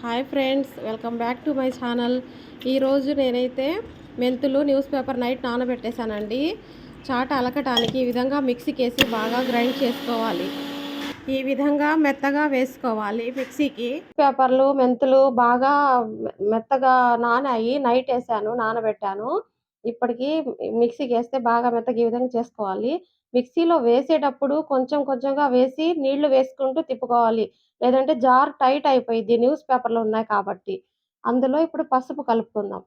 Hi friends, welcome back to my channel. ఈరోజు నేనైతే మెంతులు న్యూస్ పేపర్ నైట్ నానబెట్టేశానండి. చాట అలకటానికి ఈ విధంగా మిక్సీకి వేసి బాగా గ్రైండ్ చేసుకోవాలి. ఈ విధంగా మెత్తగా వేసుకోవాలి మిక్సీకి. పేపర్లు మెంతులు బాగా మెత్తగా నానాయి. నైట్ వేసాను, నానబెట్టాను. ఇప్పటికి మిక్సీకి వేస్తే బాగా మెత్తగా ఈ విధంగా చేసుకోవాలి. మిక్సీలో వేసేటప్పుడు కొంచెం కొంచెంగా వేసి నీళ్లు వేసుకుంటూ తిప్పుకోవాలి, లేదంటే జార్ టైట్ అయిపోయింది న్యూస్ పేపర్లు ఉన్నాయి కాబట్టి. అందులో ఇప్పుడు పసుపు కలుపుకుందాం.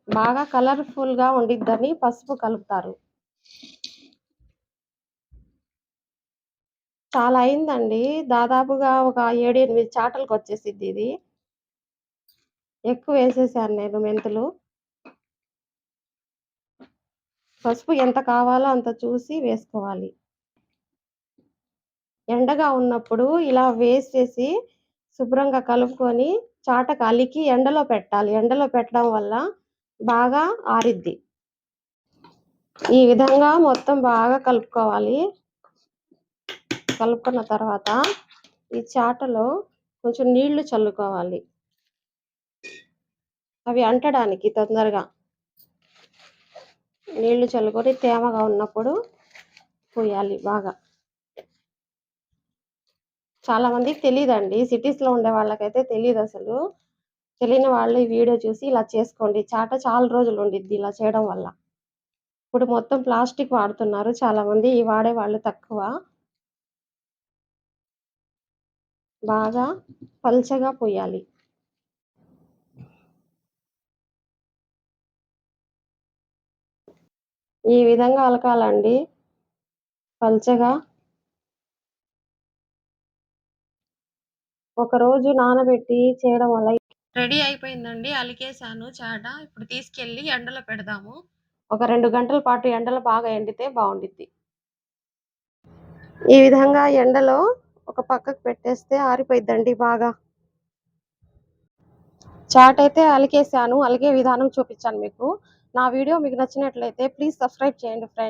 బాగా కలర్ఫుల్ గా ఉండిద్దని పసుపు కలుపుతారు. చాలా అయిందండి, దాదాపుగా ఒక 7-8 చాటలకు వచ్చేసిద్ది. ఇది ఎక్కువ వేసేసాను నేను మెంతులు. పసుపు ఎంత కావాలో అంత చూసి వేసుకోవాలి. ఎండగా ఉన్నప్పుడు ఇలా వేసేసి శుభ్రంగా కలుపుకొని చాటకు అలికి ఎండలో పెట్టాలి. ఎండలో పెట్టడం వల్ల బాగా ఆరిద్ది. ఈ విధంగా మొత్తం బాగా కలుపుకోవాలి. కలుపుకున్న తర్వాత ఈ చాటలో కొంచెం నీళ్లు చల్లుకోవాలి, అవి అంటడానికి తొందరగా. నీళ్లు చల్లుకొని తేమగా ఉన్నప్పుడు పోయాలి బాగా. చాలా మందికి తెలియదండి, సిటీస్లో ఉండే వాళ్ళకైతే తెలియదు అసలు. తెలియని వాళ్ళు ఈ వీడియో చూసి ఇలా చేసుకోండి. చాట చాలా రోజులు ఉండిద్ది ఇలా చేయడం వల్ల. ఇప్పుడు మొత్తం ప్లాస్టిక్ వాడుతున్నారు చాలా మంది, ఈ వాడే వాళ్ళు తక్కువ. బాగా పల్చగా పోయాలి. ఈ విధంగా అలకాలండి, పల్చగా. ఒక రోజు నానబెట్టి చేయడం వల్ల రెడీ అయిపోయిందండి. అలికేసాను చాట. ఇప్పుడు తీసుకెళ్ళి ఎండలో పెడదాము. ఒక 2 గంటల పాటు ఎండలో బాగా ఎండితే బాగుండిద్ది. ఈ విధంగా ఎండలో ఒక పక్కకు పెట్టేస్తే ఆరిపోయిద్దండి బాగా. చాట్ అయితే అలికేసాను, అలిగే విధానం చూపించాను మీకు. నా వీడియో మీకు నచ్చినట్లయితే ప్లీజ్ సబ్స్క్రైబ్ చేయండి ఫ్రెండ్స్.